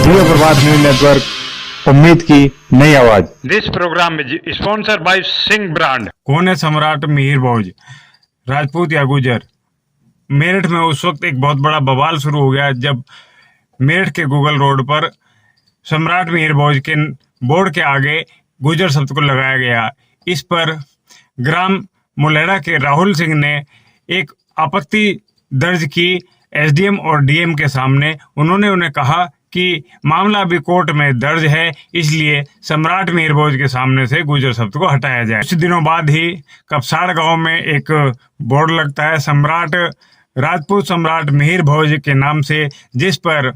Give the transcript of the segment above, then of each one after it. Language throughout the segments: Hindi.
जियो प्रभात न्यूज नेटवर्क, उम्मीद की नई आवाज। This programme is sponsored by Singh brand. कौन है सम्राट मिहिर भोज, राजपूत या गुजर? मेरठ में उस वक्त एक बहुत बड़ा बवाल शुरू हो गया जब मेरठ के गूगल रोड पर सम्राट मिहिर भोज के बोर्ड के आगे गुजर शब्द को लगाया गया। इस पर ग्राम मुलेड़ा के राहुल सिंह ने एक आपत्ति दर्ज की एसडीएम और डीएम के सामने। उन्होंने उन्हें कहा कि मामला अभी कोर्ट में दर्ज है, इसलिए सम्राट मिहिर भोज के सामने से गुजर शब्द को हटाया जाए। कुछ दिनों बाद ही कपसाड़ गांव में एक बोर्ड लगता है सम्राट राजपूत सम्राट मिहिर भोज के नाम से, जिस पर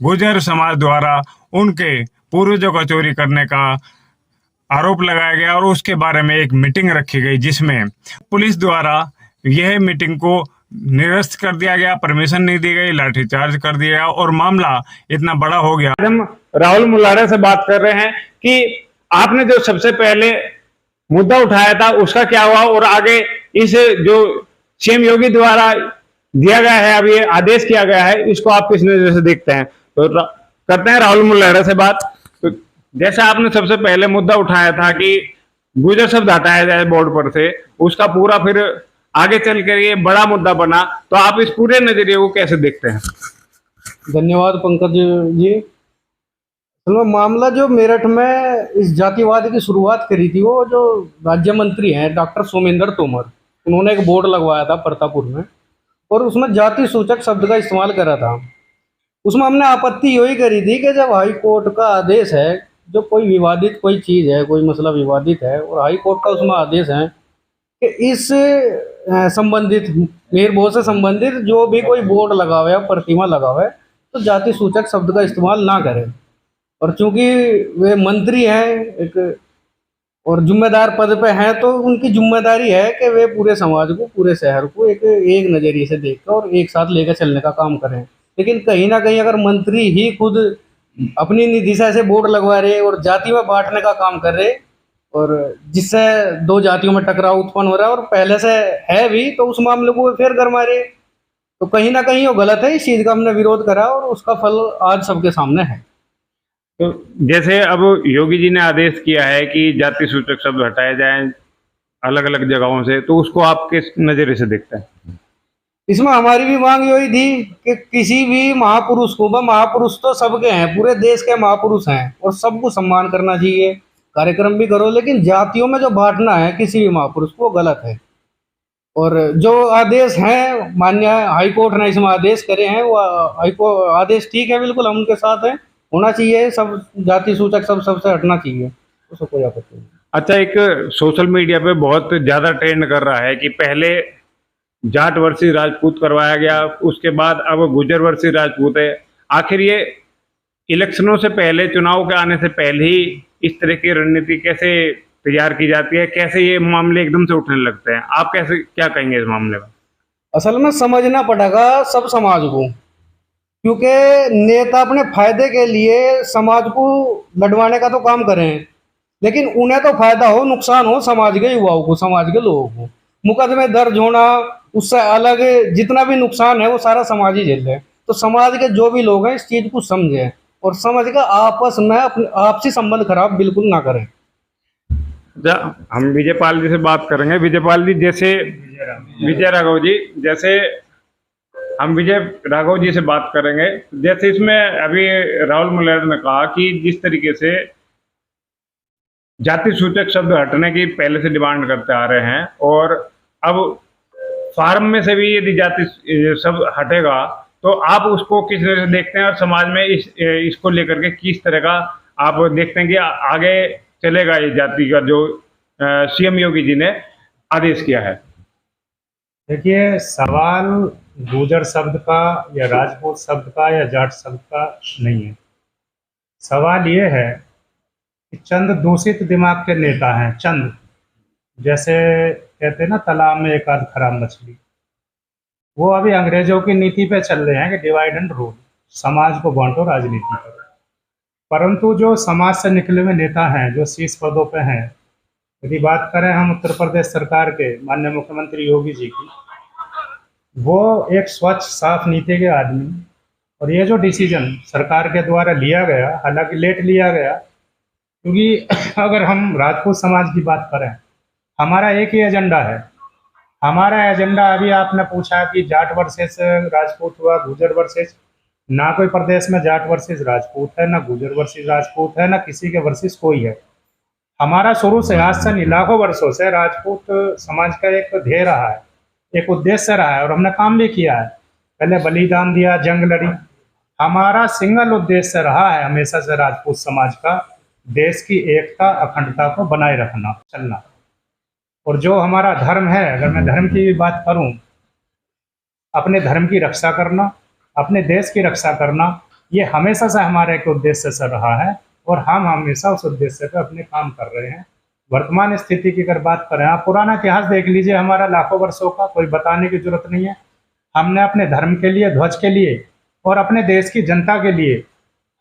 गुजर समाज द्वारा उनके पूर्वजों का चोरी करने का आरोप लगाया गया और उसके बारे में एक मीटिंग रखी गई, जिसमें पुलिस द्वारा यह मीटिंग को निरस्त कर दिया गया, परमिशन नहीं दी गई, लाठीचार्ज कर दिया गया और मामला इतना बड़ा हो गया। हम राहुल मुलाड़ा से बात कर रहे हैं कि आपने जो सबसे पहले मुद्दा उठाया था उसका क्या हुआ और आगे इस जो सीएम योगी द्वारा दिया गया है, अभी आदेश किया गया है, इसको आप किस नजर से देखते हैं? तो करते हैं राहुल मुलाड़ा से बात। तो जैसा आपने सबसे पहले मुद्दा उठाया था कि गुजर शब्द हटाया जाए बोर्ड पर से, उसका पूरा फिर आगे चल कर ये बड़ा मुद्दा बना, तो आप इस पूरे नजरिए को कैसे देखते हैं? धन्यवाद पंकज जी। तो मामला जो मेरठ में इस जातिवाद की शुरुआत करी थी, वो जो राज्य मंत्री हैं डॉक्टर सोमेंद्र तोमर, उन्होंने एक बोर्ड लगवाया था प्रतापपुर में और उसमें जाति सूचक शब्द का इस्तेमाल करा था। उसमें हमने आपत्ति यही करी थी कि जब हाई कोर्ट का आदेश है, जो कोई विवादित कोई चीज़ है, कोई मसला विवादित है और हाई कोर्ट का उसमें आदेश है कि इस संबंधित मिहिर भोज से संबंधित जो भी कोई बोर्ड लगा हुआ है, प्रतिमा लगा हुआ है, तो जाति सूचक शब्द का इस्तेमाल ना करें। और चूंकि वे मंत्री हैं एक और जिम्मेदार पद पे हैं, तो उनकी जिम्मेदारी है कि वे पूरे समाज को, पूरे शहर को एक नज़रिए से देखकर और एक साथ लेकर चलने का काम करें। लेकिन कहीं ना कहीं अगर मंत्री ही खुद अपनी निदिशा से बोर्ड लगवा रहे और जाति में बांटने का काम कर रहे और जिससे दो जातियों में टकराव उत्पन्न हो रहा है और पहले से है भी, तो उस मामले को फिर गरमा रहे, तो कहीं ना कहीं वो गलत है। इस चीज़ का हमने विरोध करा और उसका फल आज सबके सामने है। तो जैसे अब योगी जी ने आदेश किया है कि जाति सूचक शब्द हटाए जाएं अलग अलग जगहों से, तो उसको आप किस नजरिए से देखते हैं? इसमें हमारी भी मांग यही थी कि किसी भी महापुरुष को, महापुरुष तो सबके हैं, पूरे देश के महापुरुष हैं और सबको सम्मान करना चाहिए, कार्यक्रम भी करो, लेकिन जातियों में जो बांटना है किसी भी महापुरुष को, वो गलत है। और जो आदेश हैं मान्य हाई कोर्ट ने इसमें आदेश करे हैं, वो आदेश ठीक है, बिल्कुल हम उनके साथ हैं, होना चाहिए, सब जाति सूचक सब सबसे हटना चाहिए, उसको कोई आपत्ति नहीं। अच्छा, एक सोशल मीडिया पे बहुत ज्यादा ट्रेंड कर रहा है कि पहले जाट वर्सेस राजपूत करवाया गया, उसके बाद अब गुजर वर्सेस राजपूत है। आखिर ये इलेक्शनों से पहले, चुनाव के आने से पहले ही इस तरह की रणनीति कैसे तैयार की जाती है? कैसे ये मामले एकदम से उठने लगते हैं? आप कैसे क्या कहेंगे इस मामले में? असल में समझना पड़ेगा सब समाज को, क्योंकि नेता अपने फायदे के लिए समाज को लड़वाने का तो काम करें, लेकिन उन्हें तो फायदा हो, नुकसान हो समाज के युवाओं को, समाज के लोगों को। मुकदमे दर्ज होना, उससे अलग जितना भी नुकसान है वो सारा समाज ही झेल रहे। तो समाज के जो भी लोग हैं इस चीज को समझें और समझ कर आपस में अपने आपसी संबंध खराब बिल्कुल ना करें। हम विजयपाल जी से बात करेंगे। विजयपाल जी, जैसे विजय राघव जी, जैसे हम विजय राघव जी से बात करेंगे, जैसे इसमें अभी राहुल मुलेड़ा ने कहा कि जिस तरीके से जाति सूचक शब्द हटने की पहले से डिमांड करते आ रहे हैं और अब फार्म में से भी यदि जाति शब्द हटेगा, तो आप उसको किस तरह से देखते हैं और समाज में इसको लेकर के किस तरह का आप देखते हैं कि आगे चलेगा ये जाति का जो सीएम योगी जी ने आदेश किया है? देखिए, सवाल गुजर शब्द का या राजपूत शब्द का या जाट शब्द का नहीं है। सवाल ये है कि चंद दूषित दिमाग के नेता हैं, चंद, जैसे कहते हैं ना तालाब में एक आध खराब मछली, वो अभी अंग्रेजों की नीति पे चल रहे हैं कि डिवाइड एंड रूल, समाज को बांटो, राजनीति करो। परंतु जो समाज से निकले हुए नेता हैं, जो शीर्ष पदों पे हैं, यदि बात करें हम उत्तर प्रदेश सरकार के माननीय मुख्यमंत्री योगी जी की, वो एक स्वच्छ साफ नीति के आदमी और ये जो डिसीजन सरकार के द्वारा लिया गया, हालांकि लेट लिया गया, क्योंकि अगर हम राजपूत समाज की बात करें, हमारा एक ही एजेंडा है। हमारा एजेंडा, अभी आपने पूछा कि जाट वर्सेस राजपूत हुआ, गुजर वर्सेस, ना कोई प्रदेश में जाट वर्सेस राजपूत है, ना गुजर वर्सेस राजपूत है, ना किसी के वर्सेस कोई है। हमारा शुरू से, आज से नहीं, लाखों वर्षों से राजपूत समाज का एक ध्येय रहा है, एक उद्देश्य रहा है, और हमने काम भी किया है। पहले बलिदान दिया, जंग लड़ी। हमारा सिंगल उद्देश्य रहा है हमेशा से राजपूत समाज का, देश की एकता अखंडता को बनाए रखना, चलना। और जो हमारा धर्म है, अगर मैं धर्म की भी बात करूं, अपने धर्म की रक्षा करना, अपने देश की रक्षा करना, ये हमेशा से हमारा एक उद्देश्य से रहा है, और हम हमेशा उस उद्देश्य पे अपने काम कर रहे हैं। वर्तमान स्थिति की अगर बात करें, आप पुराना इतिहास देख लीजिए हमारा, लाखों वर्षों का, कोई बताने की जरूरत नहीं है। हमने अपने धर्म के लिए, ध्वज के लिए और अपने देश की जनता के लिए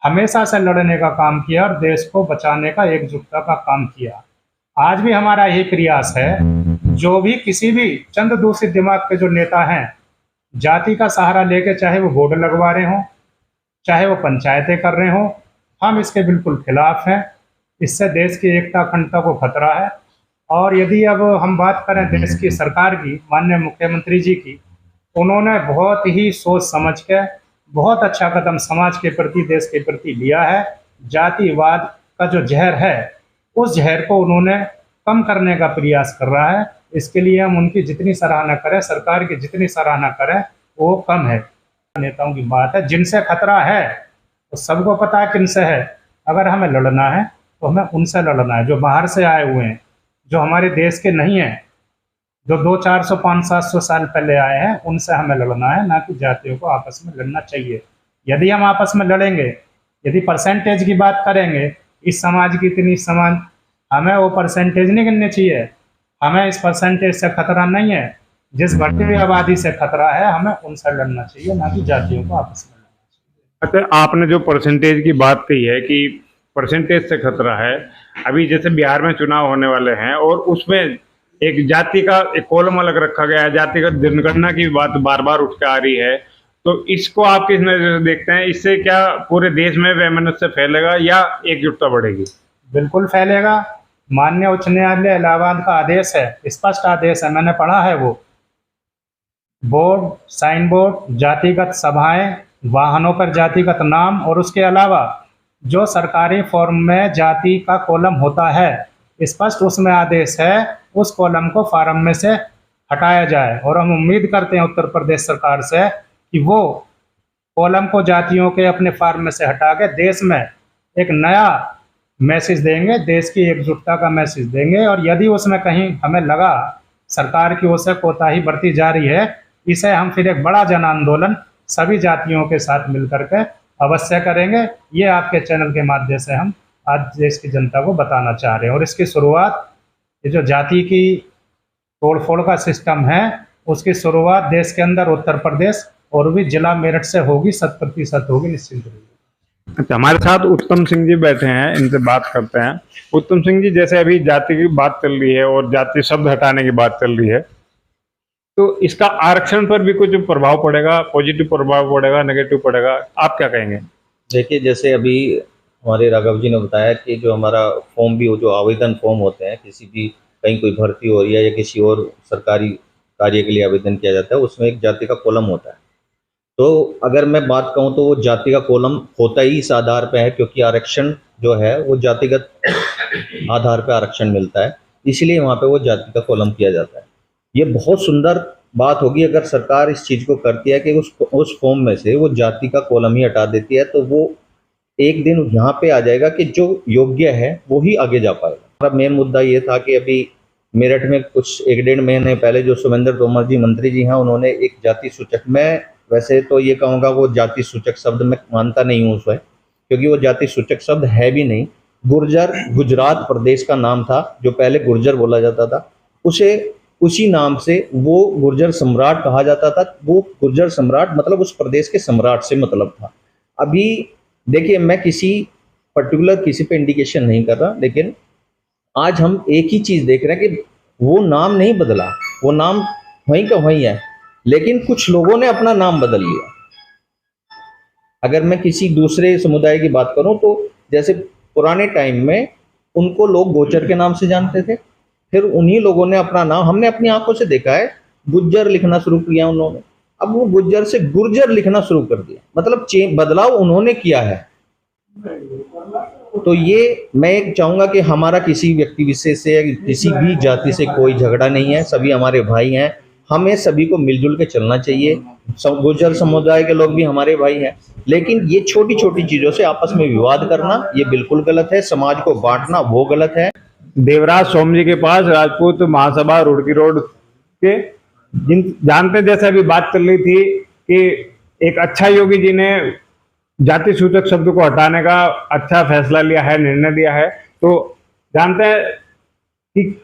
हमेशा से लड़ने का काम किया और देश को बचाने का, एकजुटता का काम किया। आज भी हमारा यही प्रयास है। जो भी किसी भी चंद दूषित दिमाग के जो नेता हैं, जाति का सहारा लेके चाहे वो बोर्ड लगवा रहे हों, चाहे वो पंचायतें कर रहे हों, हम इसके बिल्कुल खिलाफ हैं। इससे देश की एकता अखंडता को खतरा है। और यदि अब हम बात करें देश की सरकार की, माननीय मुख्यमंत्री जी की, उन्होंने बहुत ही सोच समझ के बहुत अच्छा कदम समाज के प्रति, देश के प्रति लिया है। जातिवाद का जो जहर है, उस जहर को उन्होंने कम करने का प्रयास कर रहा है। इसके लिए हम उनकी जितनी सराहना करें, सरकार की जितनी सराहना करें, वो कम है। नेताओं की बात है, जिनसे खतरा है तो सबको पता है किनसे है। अगर हमें लड़ना है तो हमें उनसे लड़ना है, जो बाहर से आए हुए हैं, जो हमारे देश के नहीं हैं, जो 200, 400, 500, 700 साल पहले आए हैं, उनसे हमें लड़ना है, ना कि जातियों को आपस में लड़ना चाहिए। यदि हम आपस में लड़ेंगे, यदि परसेंटेज की बात करेंगे, इस समाज की इतनी समाज, हमें वो परसेंटेज नहीं गिननी चाहिए। हमें इस परसेंटेज से खतरा नहीं है, जिस बढ़ती हुई आबादी से खतरा है, हमें उनसे लड़ना चाहिए, ना कि जातियों को आपस में लड़ना चाहिए। अच्छा, आपने जो परसेंटेज की बात कही है कि परसेंटेज से खतरा है, अभी जैसे बिहार में चुनाव होने वाले हैं और उसमें एक जाति का एक कॉलम अलग रखा गया है, जातिगत जनगणना की बात बार बार उठ के आ रही है, तो इसको आप किस नजर से देखते हैं? इससे क्या पूरे देश में वैमनस्य फैलेगा या एकजुटता बढ़ेगी? बिल्कुल फैलेगा। माननीय उच्च न्यायालय इलाहाबाद का आदेश है, स्पष्ट आदेश है, मैंने पढ़ा है वो। बोर्ड, साइन बोर्ड, जातिगत सभाएं, वाहनों पर जातिगत नाम, और उसके अलावा जो सरकारी फॉर्म में जाति का कॉलम होता है, स्पष्ट उसमें आदेश है उस कॉलम को फॉर्म में से हटाया जाए। और हम उम्मीद करते हैं उत्तर प्रदेश सरकार से कि वो कॉलम को जातियों के अपने फॉर्म में से हटा के देश में एक नया मैसेज देंगे, देश की एकजुटता का मैसेज देंगे। और यदि उसमें कहीं हमें लगा सरकार की ओर से कोताही बरती जा रही है, इसे हम फिर एक बड़ा जन आंदोलन सभी जातियों के साथ मिलकर के अवश्य करेंगे। ये आपके चैनल के माध्यम से हम आज देश की जनता को बताना चाह रहे हैं। और इसकी शुरुआत, ये जो जाति की तोड़फोड़ का सिस्टम है, उसकी शुरुआत देश के अंदर उत्तर प्रदेश और भी जिला मेरठ से होगी, 100% होगी, निश्चिंत रहिए। अच्छा, हमारे साथ उत्तम सिंह जी बैठे हैं, इनसे बात करते हैं। उत्तम सिंह जी, जैसे अभी जाति की बात चल रही है और जाति शब्द हटाने की बात चल रही है, तो इसका आरक्षण पर भी कुछ प्रभाव पड़ेगा? पॉजिटिव प्रभाव पड़ेगा, नेगेटिव पड़ेगा? आप क्या कहेंगे? देखिए, जैसे अभी हमारे राघव जी ने बताया कि जो हमारा फॉर्म भी, वो जो आवेदन फॉर्म होते हैं, किसी भी कहीं कोई भर्ती हो रही है या किसी और सरकारी कार्य के लिए आवेदन किया जाता है, उसमें एक जाति का कॉलम होता है। तो अगर मैं बात कहूँ तो वो जाति का कॉलम होता ही इस आधार पे है क्योंकि आरक्षण जो है वो जातिगत आधार पे आरक्षण मिलता है, इसलिए वहाँ पे वो जाति का कॉलम किया जाता है। ये बहुत सुंदर बात होगी अगर सरकार इस चीज़ को करती है कि उस फॉर्म में से वो जाति का कॉलम ही हटा देती है, तो वो एक दिन यहाँ पे आ जाएगा कि जो योग्य है वो ही आगे जा पाएगा। हमारा मेन मुद्दा ये था कि अभी मेरठ में कुछ 1-1.5 महीने पहले जो सोमेंद्र तोमर जी मंत्री जी हैं, उन्होंने एक जाति सूचक, मैं वैसे तो ये कहूँगा वो जाति सूचक शब्द मैं मानता नहीं हूँ उसमें, क्योंकि वो जाति सूचक शब्द है भी नहीं। गुर्जर गुजरात प्रदेश का नाम था, जो पहले गुर्जर बोला जाता था, उसे उसी नाम से वो गुर्जर सम्राट कहा जाता था। वो गुर्जर सम्राट मतलब उस प्रदेश के सम्राट से मतलब था। अभी देखिए, मैं किसी पर्टिकुलर किसी पे इंडिकेशन नहीं कर रहा, लेकिन आज हम एक ही चीज़ देख रहे हैं कि वो नाम नहीं बदला, वो नाम वहीं का वहीं है, लेकिन कुछ लोगों ने अपना नाम बदल लिया। अगर मैं किसी दूसरे समुदाय की बात करूं तो जैसे पुराने टाइम में उनको लोग गोचर के नाम से जानते थे, फिर उन्हीं लोगों ने अपना नाम, हमने अपनी आंखों से देखा है, गुज्जर लिखना शुरू किया उन्होंने, अब वो गुज्जर से गुर्जर लिखना शुरू कर दिया, मतलब बदलाव उन्होंने किया है। तो ये मैं एक चाहूंगा कि हमारा किसी व्यक्ति विशेष से या किसी भी जाति से कोई झगड़ा नहीं है, सभी हमारे भाई हैं, हमें सभी को मिलजुल के चलना चाहिए। गुर्जर समुदाय के लोग भी हमारे भाई हैं, लेकिन ये छोटी छोटी चीजों से आपस में विवाद करना ये बिल्कुल गलत है, समाज को बांटना वो गलत है। देवराज सोम जी के पास राजपूत महासभा रुड़की रोड के जानते, जैसे अभी बात चल रही थी कि एक अच्छा योगी जी ने जाति सूचक शब्द को हटाने का अच्छा फैसला लिया है, निर्णय लिया है, तो जानते हैं कि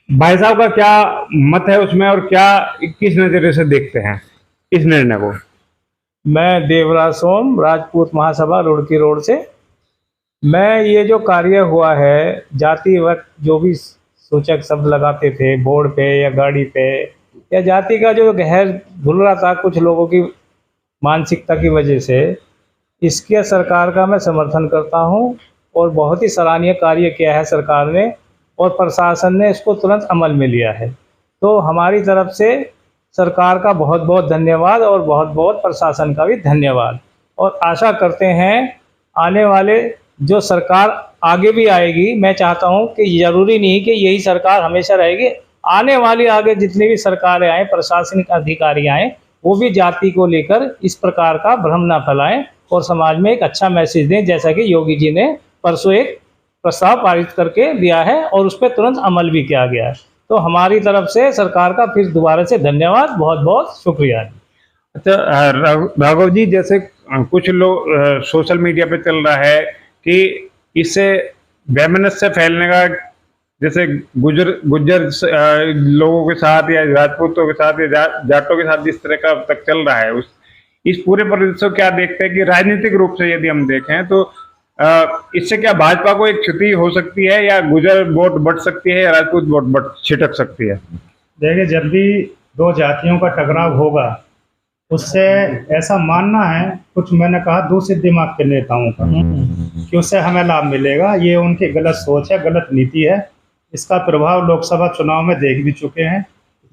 भाई साहब का क्या मत है उसमें और क्या किस नजरिए से देखते हैं इस निर्णय को। मैं देवराज सोम, राजपूत महासभा रुड़की रोड से। मैं ये जो कार्य हुआ है, जातिगत जो भी सूचक शब्द लगाते थे बोर्ड पे या गाड़ी पे, या जाति का जो गहर भूल रहा था कुछ लोगों की मानसिकता की वजह से, इसके सरकार का मैं समर्थन करता हूं और बहुत ही सराहनीय कार्य किया है सरकार ने और प्रशासन ने इसको तुरंत अमल में लिया है। तो हमारी तरफ से सरकार का बहुत बहुत धन्यवाद और बहुत बहुत प्रशासन का भी धन्यवाद, और आशा करते हैं आने वाले जो सरकार आगे भी आएगी, मैं चाहता हूं कि ज़रूरी नहीं कि यही सरकार हमेशा रहेगी, आने वाली आगे जितनी भी सरकारें आए, प्रशासनिक अधिकारी आए, वो भी जाति को लेकर इस प्रकार का भ्रम ना फैलाएं और समाज में एक अच्छा मैसेज दें, जैसा कि योगी जी ने परसों एक प्रस्ताव पारित करके दिया है और उस पर तुरंत अमल भी किया गया है। तो हमारी तरफ से सरकार का फिर दोबारा से धन्यवाद, बहुत बहुत शुक्रिया। अच्छा राघव जी, जैसे कुछ लोग सोशल मीडिया पे चल रहा है कि इससे वैमनस्य फैलने का, जैसे गुज्जर लोगों के साथ या राजपूतों के साथ या जाटों के साथ जिस तरह का अब तक चल रहा है, इस पूरे परिदृश्य को क्या देखते हैं कि राजनीतिक रूप से यदि हम देखें तो इससे क्या भाजपा को एक क्षति हो सकती है, या गुज्जर वोट बढ़ सकती है या राजपूत वोट छिटक सकती है? देखिए, जब भी दो जातियों का टकराव होगा उससे ऐसा मानना है, कुछ मैंने कहा दूसरे दिमाग के नेताओं का, कि उससे हमें लाभ मिलेगा, ये उनकी गलत सोच है, गलत नीति है। इसका प्रभाव लोकसभा चुनाव में देख भी चुके हैं।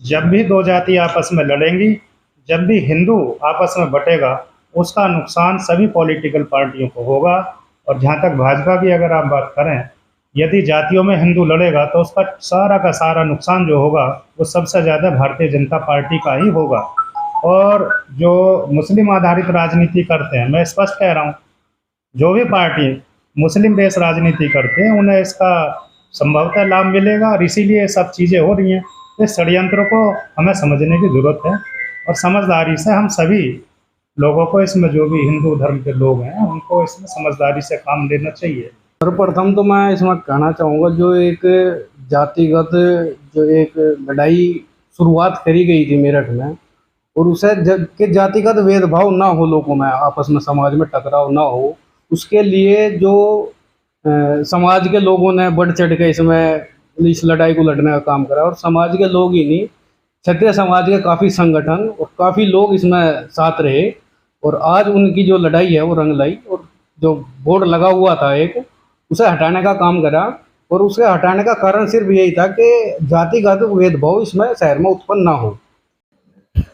जब भी दो जाति आपस में लड़ेंगी, जब भी हिंदू आपस में बटेगा, उसका नुकसान सभी पॉलिटिकल पार्टियों को होगा। और जहाँ तक भाजपा की अगर आप बात करें, यदि जातियों में हिंदू लड़ेगा तो उसका सारा का सारा नुकसान जो होगा वो सबसे ज़्यादा भारतीय जनता पार्टी का ही होगा। और जो मुस्लिम आधारित राजनीति करते हैं, मैं स्पष्ट कह रहा हूँ, जो भी पार्टी मुस्लिम बेस राजनीति करते हैं उन्हें इसका संभवतः लाभ मिलेगा, और इसीलिए ये सब चीज़ें हो रही हैं। इस षड्यंत्र को हमें समझने की ज़रूरत है और समझदारी से हम सभी लोगों को, इसमें जो भी हिंदू धर्म के लोग हैं, उनको इसमें समझदारी से काम लेना चाहिए। सर्वप्रथम तो मैं इसमें कहना चाहूँगा, जो एक जातिगत जो एक लड़ाई शुरुआत करी गई थी मेरठ में, और उसे कि जातिगत भेदभाव ना हो, लोगों में आपस में समाज में टकराव ना हो, उसके लिए जो समाज के लोगों ने बढ़ चढ़ के इसमें इस लड़ाई को लड़ने का काम करा। और समाज के लोग ही नहीं, क्षत्रिय समाज के काफ़ी संगठन और काफ़ी लोग इसमें साथ रहे, और आज उनकी जो लड़ाई है वो रंग लाई, और जो बोर्ड लगा हुआ था एक, उसे हटाने का काम करा। और उसे हटाने का कारण सिर्फ यही था कि जातिगत भेदभाव इसमें शहर में उत्पन्न ना हो।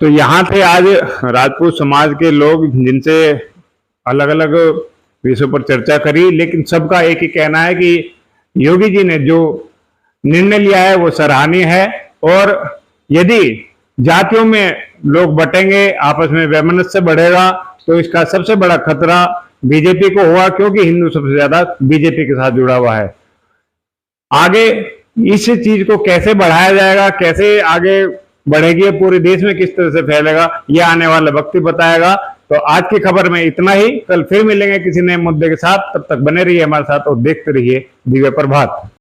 तो यहाँ थे आज राजपूत समाज के लोग, जिनसे अलग अलग विषयों पर चर्चा करी, लेकिन सबका एक ही कहना है कि योगी जी ने जो निर्णय लिया है वो सराहनीय है। और यदि जातियों में लोग बटेंगे, आपस में वैमनस्य बढ़ेगा, तो इसका सबसे बड़ा खतरा बीजेपी को होगा, क्योंकि हिंदू सबसे ज्यादा बीजेपी के साथ जुड़ा हुआ है। आगे इस चीज को कैसे बढ़ाया जाएगा, कैसे आगे बढ़ेगी, पूरे देश में किस तरह से फैलेगा, यह आने वाला वक्त ही बताएगा। तो आज की खबर में इतना ही, कल फिर मिलेंगे किसी नए मुद्दे के साथ। तब तक बने रहिए हमारे साथ और देखते रहिए दिव्य प्रभात।